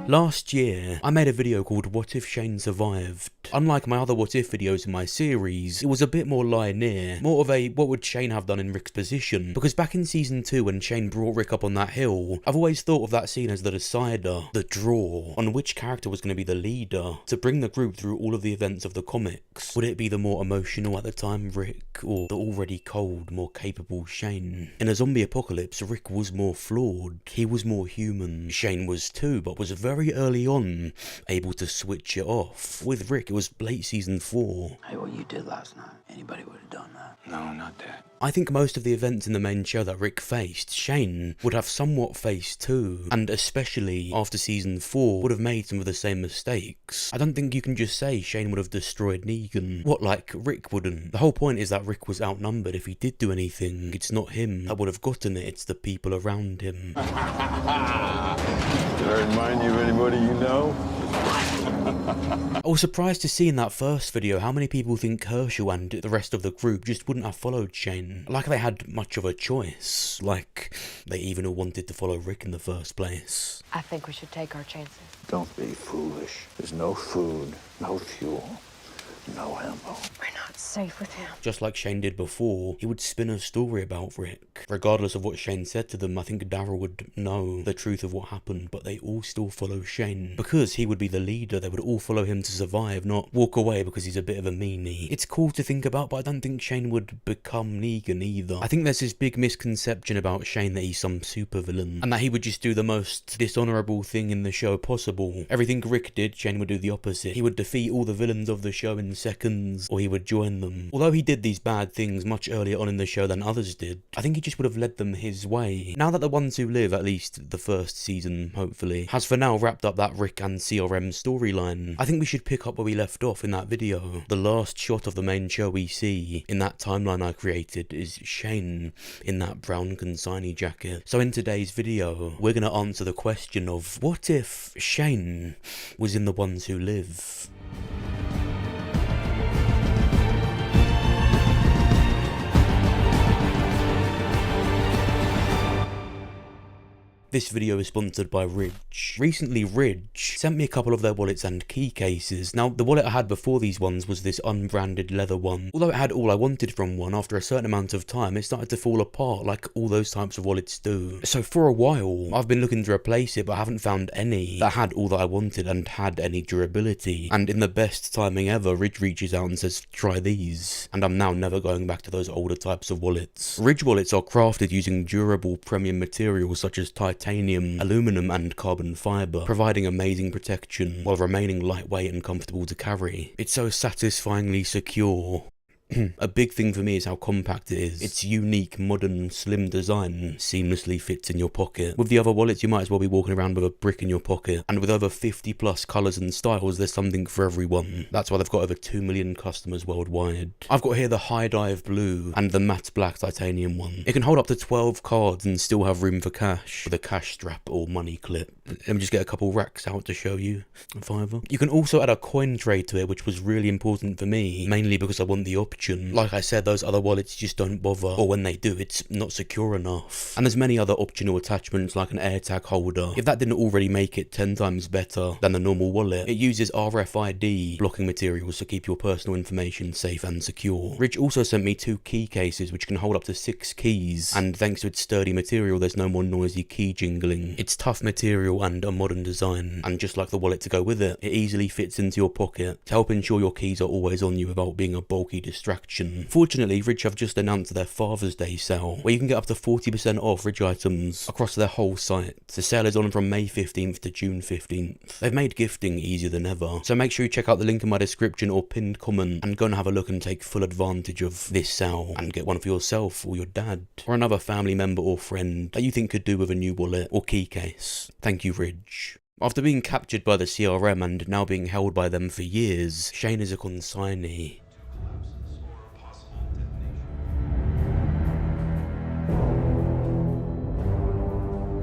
Last year, I made a video called What If Shane Survived. Unlike my other What If videos in my series, it was a bit more lie-near, more of a what would Shane have done in Rick's position, because back in season 2 when Shane brought Rick up on that hill, I've always thought of that scene as the decider, the draw, on which character was going to be the leader, to bring the group through all of the events of the comics. Would it be the more emotional at the time Rick, or the already cold, more capable Shane? In a zombie apocalypse, Rick was more flawed, he was more human, Shane was too, but was very early on able to switch it off. With Rick, it was late season 4. Hey, what you did last night, anybody would have done that. No, not that. I think most of the events in the main show that Rick faced, Shane would have somewhat faced too, and especially after season 4, would have made some of the same mistakes. I don't think you can just say Shane would have destroyed Negan. What, like Rick wouldn't? The whole point is that Rick was outnumbered. If he did do anything, it's not him that would have gotten it, it's the people around him. Did I remind you of anybody you know? I was surprised to see in that first video how many people think Herschel and the rest of the group just wouldn't have followed Shane. Like they had much of a choice. Like they even all wanted to follow Rick in the first place. I think we should take our chances. Don't be foolish. There's no food, no fuel, no ammo. We're not safe with him. Just like Shane did before, he would spin a story about Rick. Regardless of what Shane said to them, I think Daryl would know the truth of what happened, but they all still follow Shane. Because he would be the leader, they would all follow him to survive, not walk away because he's a bit of a meanie. It's cool to think about, but I don't think Shane would become Negan either. I think there's this big misconception about Shane that he's some supervillain, and that he would just do the most dishonourable thing in the show possible. Everything Rick did, Shane would do the opposite. He would defeat all the villains of the show in seconds, or he would join them. Although he did these bad things much earlier on in the show than others did, I think he just would have led them his way. Now that The Ones Who Live, at least the first season hopefully, has for now wrapped up that Rick and CRM storyline, I think we should pick up where we left off in that video. The last shot of the main show we see in that timeline I created is Shane in that brown Consignee jacket. So in today's video, we're going to answer the question of what if Shane was in The Ones Who Live? This video is sponsored by Ridge. Recently, Ridge sent me a couple of their wallets and key cases. Now, the wallet I had before these ones was this unbranded leather one. Although it had all I wanted from one, after a certain amount of time, it started to fall apart like all those types of wallets do. So for a while, I've been looking to replace it, but I haven't found any that had all that I wanted and had any durability. And in the best timing ever, Ridge reaches out and says, try these. And I'm now never going back to those older types of wallets. Ridge wallets are crafted using durable premium materials such as titanium, aluminum and carbon fibre, providing amazing protection while remaining lightweight and comfortable to carry. It's so satisfyingly secure. A big thing for me is how compact it is. Its unique, modern, slim design seamlessly fits in your pocket. With the other wallets, you might as well be walking around with a brick in your pocket. And with over 50 plus colours and styles, there's something for everyone. That's why they've got over 2 million customers worldwide. I've got here the High Dive Blue and the Matte Black Titanium one. It can hold up to 12 cards and still have room for cash with a cash strap or money clip. Let me just get a couple racks out to show you. A fiver. You can also add a coin tray to it, which was really important for me, mainly because I want the option. Like I said, those other wallets just don't bother, or when they do, it's not secure enough. And there's many other optional attachments like an AirTag holder. If that didn't already make it 10 times better than the normal wallet, it uses RFID blocking materials to keep your personal information safe and secure. Ridge also sent me 2 key cases which can hold up to 6 keys, and thanks to its sturdy material, there's no more noisy key jingling. It's tough material and a modern design, and just like the wallet to go with it, it easily fits into your pocket to help ensure your keys are always on you without being a bulky distraction. Fortunately, Ridge have just announced their Father's Day sale, where you can get up to 40% off Ridge items across their whole site. The sale is on from May 15th to June 15th. They've made gifting easier than ever, so make sure you check out the link in my description or pinned comment and go and have a look and take full advantage of this sale and get one for yourself or your dad or another family member or friend that you think could do with a new wallet or key case. Thank you, Ridge. After being captured by the CRM and now being held by them for years, Shane is a consignee.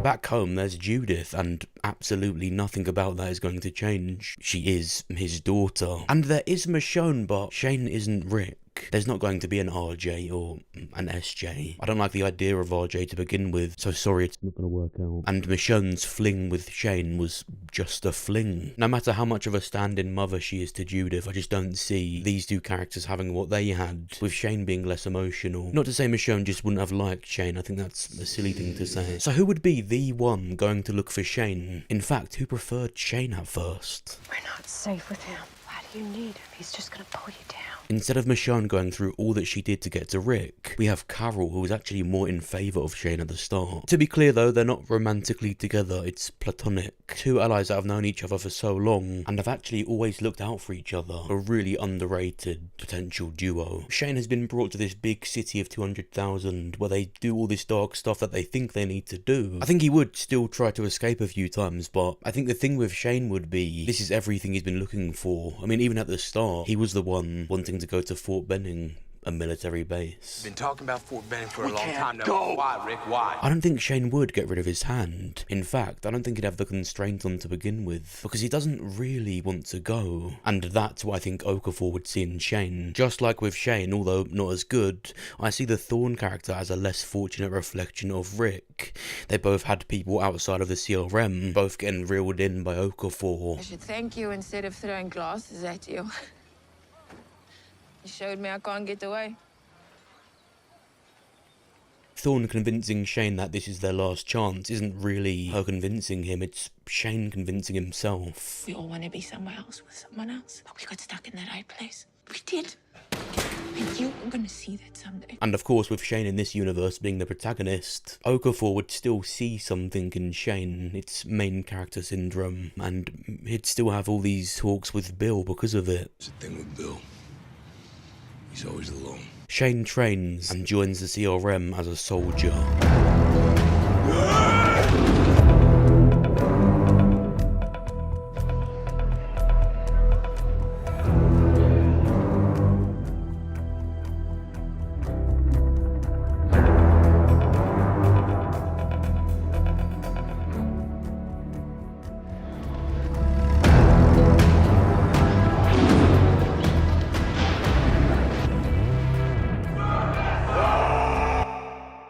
Back home, there's Judith and absolutely nothing about that is going to change. She is his daughter. And there is Michonne, but Shane isn't Rick. There's not going to be an RJ or an SJ. I don't like the idea of RJ to begin with, so sorry it's not going to work out. And Michonne's fling with Shane was just a fling. No matter how much of a stand-in mother she is to Judith, I just don't see these two characters having what they had, with Shane being less emotional. Not to say Michonne just wouldn't have liked Shane, I think that's a silly thing to say. So who would be the one going to look for Shane? In fact, who preferred Shane at first? We're not safe with him. Why do you need him? He's just gonna pull you down. Instead of Michonne going through all that she did to get to Rick, we have Carol, who was actually more in favour of Shane at the start. To be clear though, they're not romantically together, it's platonic. Two allies that have known each other for so long, and have actually always looked out for each other. A really underrated potential duo. Shane has been brought to this big city of 200,000, where they do all this dark stuff that they think they need to do. I think he would still try to escape a few times, but I think the thing with Shane would be, this is everything he's been looking for. I mean, even at the start, he was the one wanting to go to Fort Benning, a military base. Been talking about Fort Benning for a long time now. Why, Rick? Why? I don't think Shane would get rid of his hand. In fact, I don't think he'd have the constraint on to begin with, because he doesn't really want to go. And that's what I think Okafor would see in Shane. Just like with Shane, although not as good, I see the Thorne character as a less fortunate reflection of Rick. They both had people outside of the CRM, both getting reeled in by Okafor. I should thank you instead of throwing glasses at you. You showed me I can't get away. Thorne convincing Shane that this is their last chance isn't really her convincing him, it's Shane convincing himself. We all want to be somewhere else with someone else, but we got stuck in that right place. We did. And you are gonna see that someday. And of course, with Shane in this universe being the protagonist, Okafor would still see something in Shane, its main character syndrome, and he'd still have all these talks with Bill because of it. It's the thing with Bill. He's always alone. Shane trains and joins the CRM as a soldier.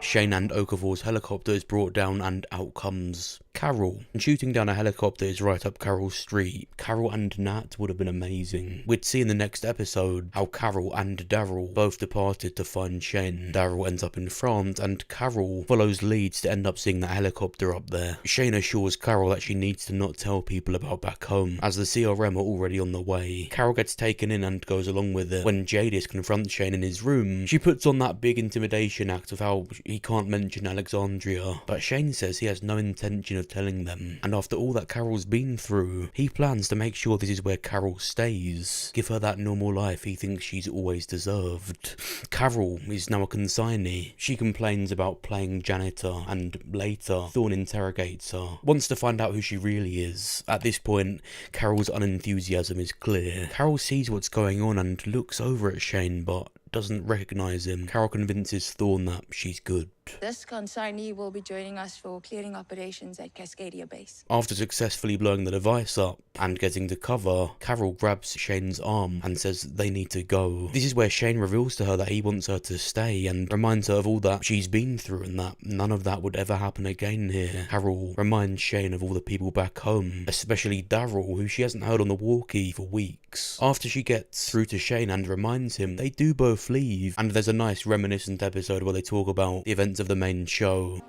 Shane and Okafor's helicopter is brought down and out comes Carol. And shooting down a helicopter is right up Carol's street. Carol and Nat would have been amazing. We'd see in the next episode how Carol and Daryl both departed to find Shane. Daryl ends up in France and Carol follows leads to end up seeing that helicopter up there. Shane assures Carol that she needs to not tell people about back home, as the CRM are already on the way. Carol gets taken in and goes along with it. When Jadis confronts Shane in his room, she puts on that big intimidation act of how he can't mention Alexandria, but Shane says he has no intention of telling them, and after all that Carol's been through, he plans to make sure this is where Carol stays, give her that normal life he thinks she's always deserved. Carol is now a consignee. She complains about playing janitor, and later Thorne interrogates her, wants to find out who she really is. At this point, Carol's unenthusiasm is clear. Carol sees what's going on and looks over at Shane, but doesn't recognise him. Carol convinces Thorne that she's good. This consignee will be joining us for clearing operations at Cascadia Base. After successfully blowing the device up and getting to cover, Carol grabs Shane's arm and says they need to go. This is where Shane reveals to her that he wants her to stay and reminds her of all that she's been through and that none of that would ever happen again here. Carol reminds Shane of all the people back home, especially Daryl, who she hasn't heard on the walkie for weeks. After she gets through to Shane and reminds him, they do both leave, and there's a nice reminiscent episode where they talk about the events of the main show.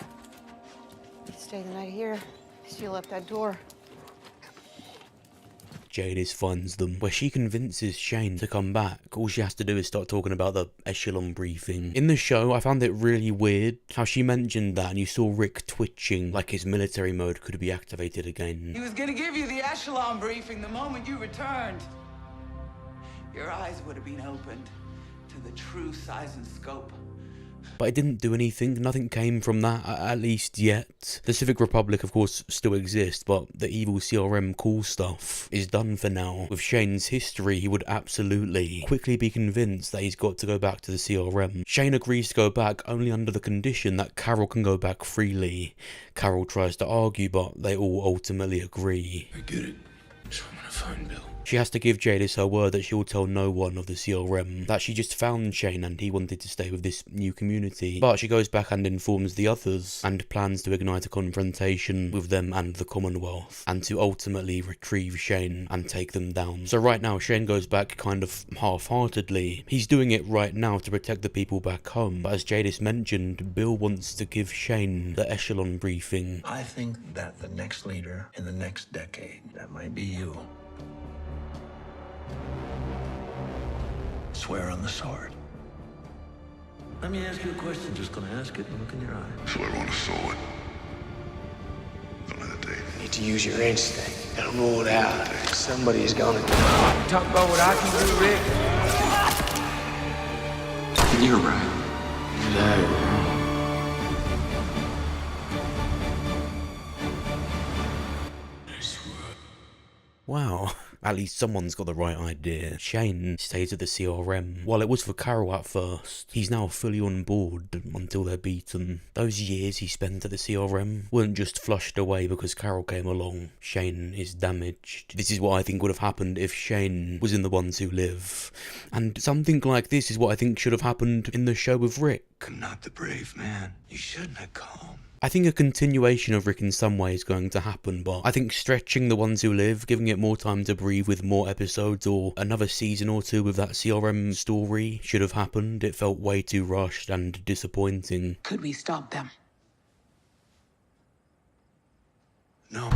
Stay the night here. Seal up that door. Jadis finds them, where she convinces Shane to come back. All she has to do is start talking about the echelon briefing. In the show, I found it really weird how she mentioned that and you saw Rick twitching like his military mode could be activated again. He was gonna give you the echelon briefing the moment you returned. Your eyes would have been opened to the true size and scope But it didn't do anything, nothing came from that, at least yet. The Civic Republic of course still exists, but the evil CRM cool stuff is done for now. With Shane's history, he would absolutely quickly be convinced that he's got to go back to the CRM. Shane agrees to go back only under the condition that Carol can go back freely. Carol tries to argue, but they all ultimately agree. I get it. So I'm gonna find Bill. She has to give Jadis her word that she'll tell no one of the CRM, that she just found Shane and he wanted to stay with this new community. But she goes back and informs the others, and plans to ignite a confrontation with them and the Commonwealth, and to ultimately retrieve Shane and take them down. So right now, Shane goes back kind of half-heartedly. He's doing it right now to protect the people back home, but as Jadis mentioned, Bill wants to give Shane the echelon briefing. I think that the next leader in the next decade, that might be you. Swear on the sword. Let me ask you a question. Just gonna ask it and look in your eye. Swear on the sword. Don't hesitate. You need to use your instinct and rule it out. Somebody's gonna do it. Talk about what I can do, Rick. You're right. I swear. Wow. At least someone's got the right idea. Shane stays at the CRM. While it was for Carol at first, he's now fully on board until they're beaten. Those years he spent at the CRM weren't just flushed away because Carol came along. Shane is damaged. This is what I think would have happened if Shane was in The Ones Who Live. And something like this is what I think should have happened in the show with Rick. I'm not the brave man. You shouldn't have come. I think a continuation of Rick in some way is going to happen, but I think stretching The Ones Who Live, giving it more time to breathe with more episodes or another season or two with that CRM story should have happened. It felt way too rushed and disappointing. Could we stop them? No.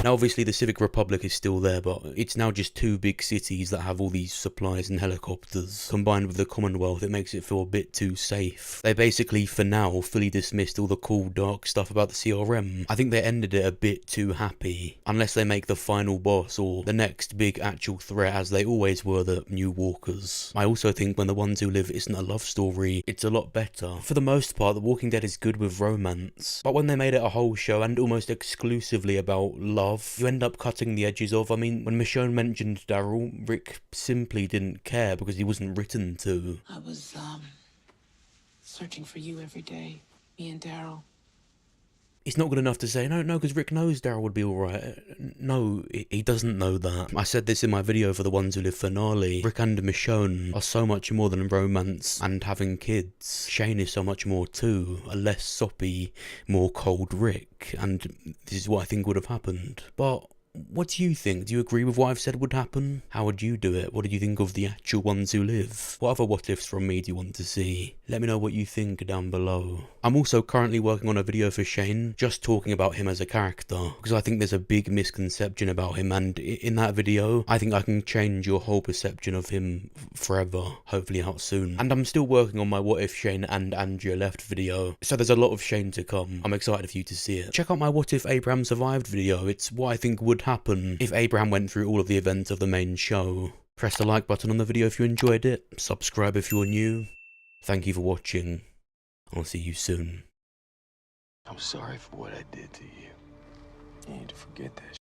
Now obviously the Civic Republic is still there, but it's now just two big cities that have all these supplies and helicopters. Combined with the Commonwealth, it makes it feel a bit too safe. They basically, for now, fully dismissed all the cool, dark stuff about the CRM. I think they ended it a bit too happy. Unless they make the final boss or the next big actual threat, as they always were, the New Walkers. I also think when The Ones Who Live isn't a love story, it's a lot better. For the most part, The Walking Dead is good with romance. But when they made it a whole show and almost exclusively about love, you end up cutting the edges off. I mean, when Michonne mentioned Daryl, Rick simply didn't care because he wasn't written to. I was, searching for you every day. Me and Daryl. It's not good enough to say, no, because Rick knows Daryl would be alright. No, he doesn't know that. I said this in my video for The Ones Who Live finale. Rick and Michonne are so much more than romance and having kids. Shane is so much more too. A less soppy, more cold Rick. And this is what I think would have happened. But what do you think? Do you agree with what I've said would happen? How would you do it? What did you think of the actual Ones Who Live? What other what ifs from me do you want to see? Let me know what you think down below. I'm also currently working on a video for Shane, just talking about him as a character, because I think there's a big misconception about him, and in that video, I think I can change your whole perception of him forever, hopefully out soon. And I'm still working on my What If Shane and Andrea Left video, so there's a lot of Shane to come. I'm excited for you to see it. Check out my What If Abraham Survived video. It's what I think would happen if Abraham went through all of the events of the main show. Press the like button on the video if you enjoyed it, subscribe if you're new. Thank you for watching. I'll see you soon. I'm sorry for what I did to you. You need to forget that